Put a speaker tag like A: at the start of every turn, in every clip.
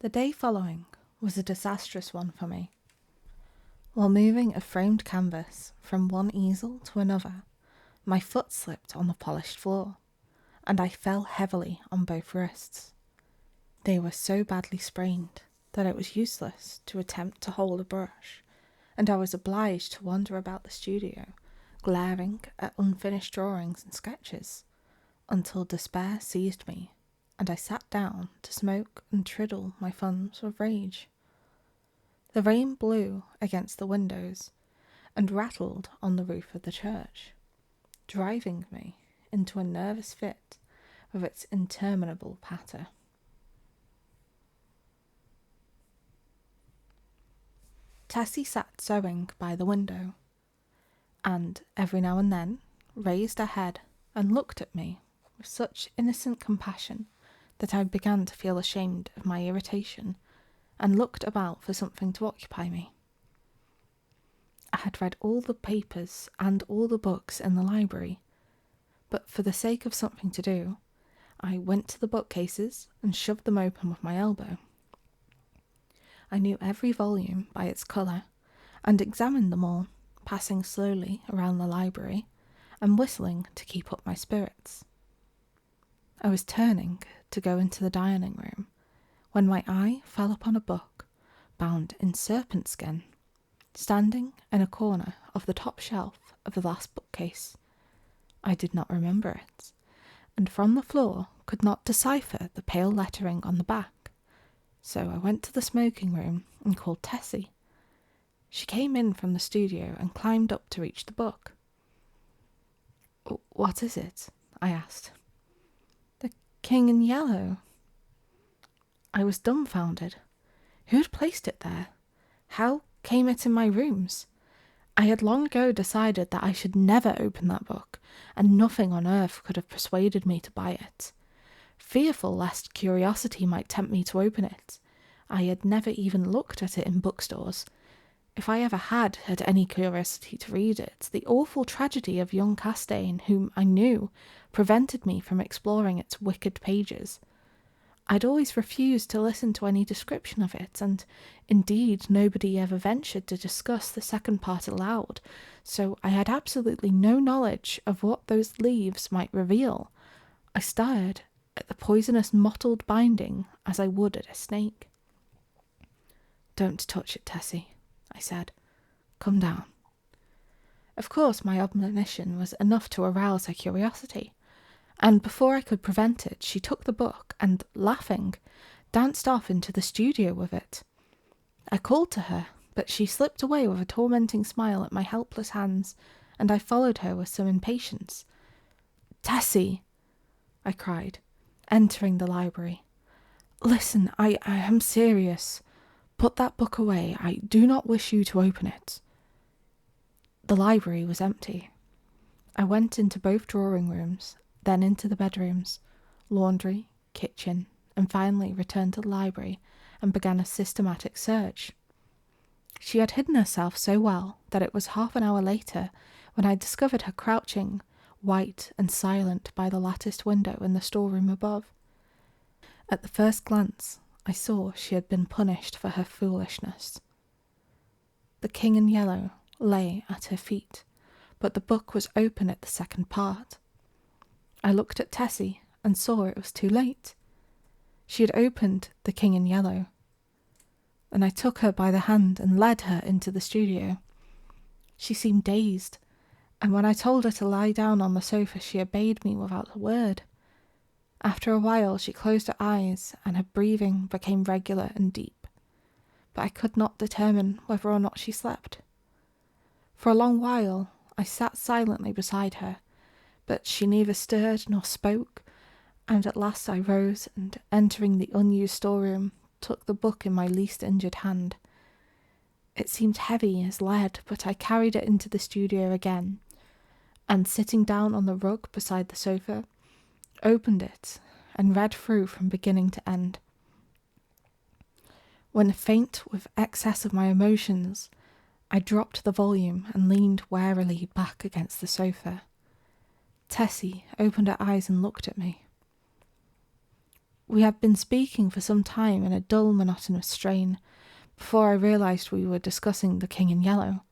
A: The day following was a disastrous one for me. While moving a framed canvas from one easel to another, my foot slipped on the polished floor, and I fell heavily on both wrists. They were so badly sprained that it was useless to attempt to hold a brush, and I was obliged to wander about the studio, glaring at unfinished drawings and sketches, until despair seized me, and I sat down to smoke and triddle my thumbs with rage. The rain blew against the windows and rattled on the roof of the church, driving me into a nervous fit with its interminable patter. Tessie sat sewing by the window, and every now and then raised her head and looked at me with such innocent compassion that I began to feel ashamed of my irritation and looked about for something to occupy me. I had read all the papers and all the books in the library, but for the sake of something to do, I went to the bookcases and shoved them open with my elbow. I knew every volume by its colour and examined them all, passing slowly around the library and whistling to keep up my spirits. I was turning to go into the dining room when my eye fell upon a book bound in serpent skin, standing in a corner of the top shelf of the last bookcase. I did not remember it, and from the floor could not decipher the pale lettering on the back, so I went to the smoking room and called Tessie. She came in from the studio and climbed up to reach the book. "What is it?" I asked. "The King in Yellow." I was dumbfounded. Who had placed it there? How came it in my rooms? I had long ago decided that I should never open that book, and nothing on earth could have persuaded me to buy it. Fearful lest curiosity might tempt me to open it, I had never even looked at it in bookstores. If I ever had any curiosity to read it, the awful tragedy of young Castaigne, whom I knew, prevented me from exploring its wicked pages. I'd always refused to listen to any description of it, and indeed nobody ever ventured to discuss the second part aloud, so I had absolutely no knowledge of what those leaves might reveal. I stared at the poisonous mottled binding as I would at a snake. "Don't touch it, Tessie," I said. "Come down." Of course my admonition was enough to arouse her curiosity, and before I could prevent it, she took the book and, laughing, danced off into the studio with it. I called to her, but she slipped away with a tormenting smile at my helpless hands, and I followed her with some impatience. "Tessie," I cried, entering the library. "Listen, I am serious. Put that book away. I do not wish you to open it." The library was empty. I went into both drawing rooms, then into the bedrooms, laundry, kitchen, and finally returned to the library and began a systematic search. She had hidden herself so well that it was half an hour later when I discovered her crouching, white and silent by the latticed window in the storeroom above. At the first glance, I saw she had been punished for her foolishness. The King in Yellow lay at her feet, but the book was open at the second part. I looked at Tessie and saw it was too late. She had opened The King in Yellow, and I took her by the hand and led her into the studio. She seemed dazed, and when I told her to lie down on the sofa, she obeyed me without a word. After a while, she closed her eyes, and her breathing became regular and deep, but I could not determine whether or not she slept. For a long while, I sat silently beside her, but she neither stirred nor spoke, and at last I rose and, entering the unused storeroom, took the book in my least injured hand. It seemed heavy as lead, but I carried it into the studio again, and sitting down on the rug beside the sofa, opened it and read through from beginning to end. When faint with excess of my emotions, I dropped the volume and leaned warily back against the sofa. Tessie opened her eyes and looked at me. We had been speaking for some time in a dull, monotonous strain, before I realised we were discussing the King in Yellow.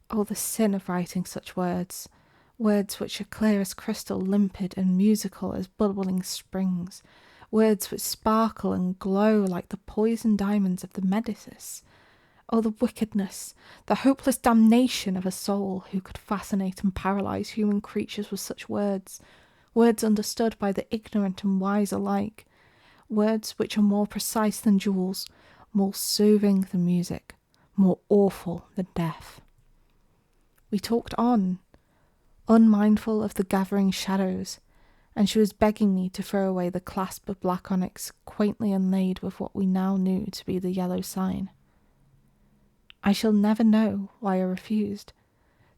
A: Oh, the sin of writing such words, words which are clear as crystal, limpid and musical as bubbling springs, words which sparkle and glow like the poisoned diamonds of the Medicis. Oh, the wickedness, the hopeless damnation of a soul who could fascinate and paralyse human creatures with such words, words understood by the ignorant and wise alike, words which are more precise than jewels, more soothing than music, more awful than death. We talked on, unmindful of the gathering shadows, and she was begging me to throw away the clasp of black onyx quaintly inlaid with what we now knew to be the yellow sign. I shall never know why I refused,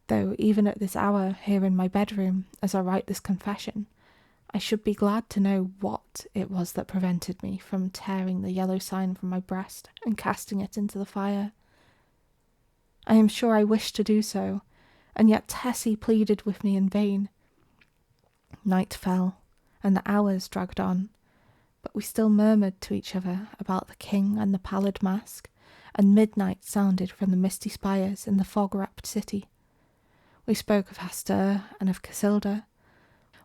A: though even at this hour here in my bedroom, as I write this confession, I should be glad to know what it was that prevented me from tearing the yellow sign from my breast and casting it into the fire. I am sure I wished to do so, and yet Tessie pleaded with me in vain. Night fell, and the hours dragged on, but we still murmured to each other about the king and the pallid mask, and midnight sounded from the misty spires in the fog-wrapped city. We spoke of Hastur and of Casilda,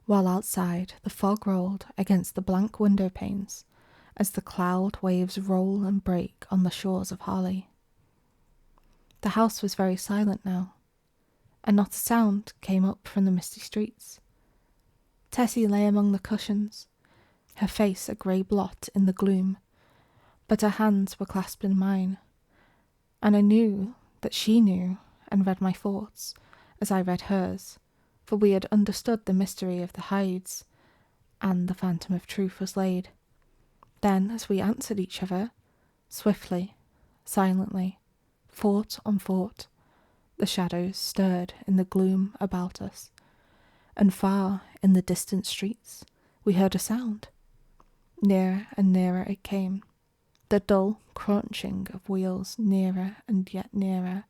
A: while outside the fog rolled against the blank window panes as the cloud waves roll and break on the shores of Harley. The house was very silent now, and not a sound came up from the misty streets. Tessie lay among the cushions, her face a grey blot in the gloom, but her hands were clasped in mine, and I knew that she knew and read my thoughts as I read hers, for we had understood the mystery of the hides, and the phantom of truth was laid. Then, as we answered each other, swiftly, silently, thought on thought, the shadows stirred in the gloom about us, and far in the distant streets we heard a sound. Nearer and nearer it came, the dull crunching of wheels nearer and yet nearer,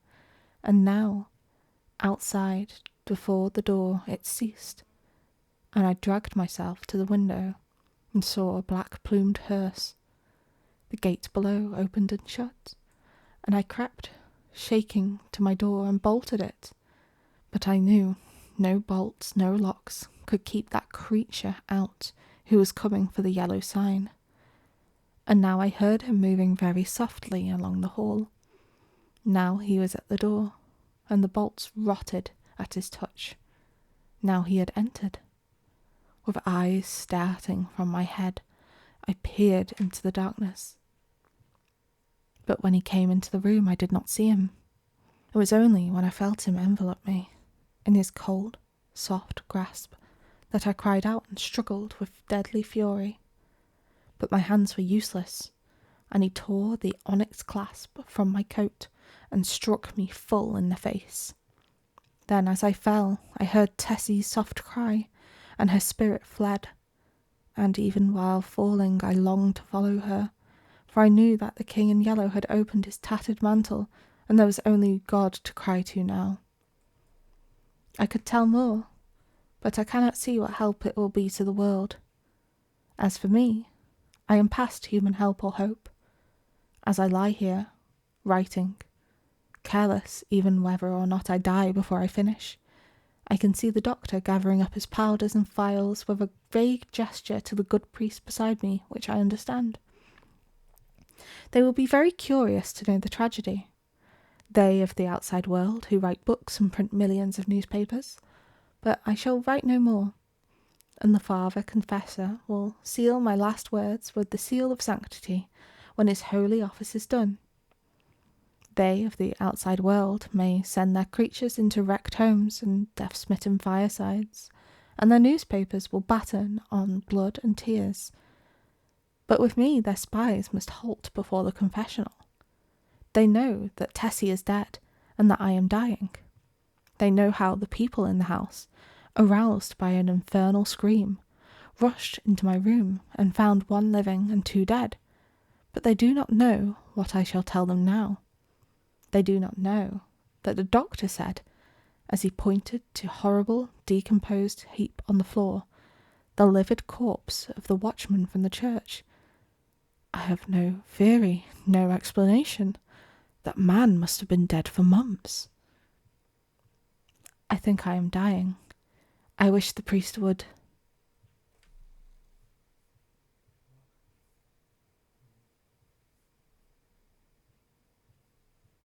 A: and now, outside, before the door, it ceased, and I dragged myself to the window and saw a black-plumed hearse. The gate below opened and shut, and I crept, shaking, to my door and bolted it. But I knew no bolts, no locks could keep that creature out who was coming for the yellow sign. And now I heard him moving very softly along the hall. Now he was at the door, and the bolts rotted at his touch. Now he had entered. With eyes starting from my head, I peered into the darkness. But when he came into the room, I did not see him. It was only when I felt him envelop me in his cold, soft grasp that I cried out and struggled with deadly fury. But my hands were useless, and he tore the onyx clasp from my coat and struck me full in the face. Then, as I fell, I heard Tessie's soft cry, and her spirit fled. And even while falling, I longed to follow her, for I knew that the king in yellow had opened his tattered mantle, and there was only God to cry to now. I could tell more, but I cannot see what help it will be to the world. As for me, I am past human help or hope. As I lie here, writing, careless even whether or not I die before I finish, I can see the doctor gathering up his powders and phials with a vague gesture to the good priest beside me, which I understand. They will be very curious to know the tragedy. They of the outside world who write books and print millions of newspapers. But I shall write no more, and the Father Confessor will seal my last words with the seal of sanctity when his holy office is done. They of the outside world may send their creatures into wrecked homes and death-smitten firesides, and their newspapers will batten on blood and tears. But with me their spies must halt before the confessional. They know that Tessie is dead, and that I am dying. They know how the people in the house, aroused by an infernal scream, rushed into my room and found one living and two dead. But they do not know what I shall tell them now. They do not know that the doctor said, as he pointed to a horrible, decomposed heap on the floor, the livid corpse of the watchman from the church, I have no theory, no explanation. That man must have been dead for months. I think I am dying. I wish the priest would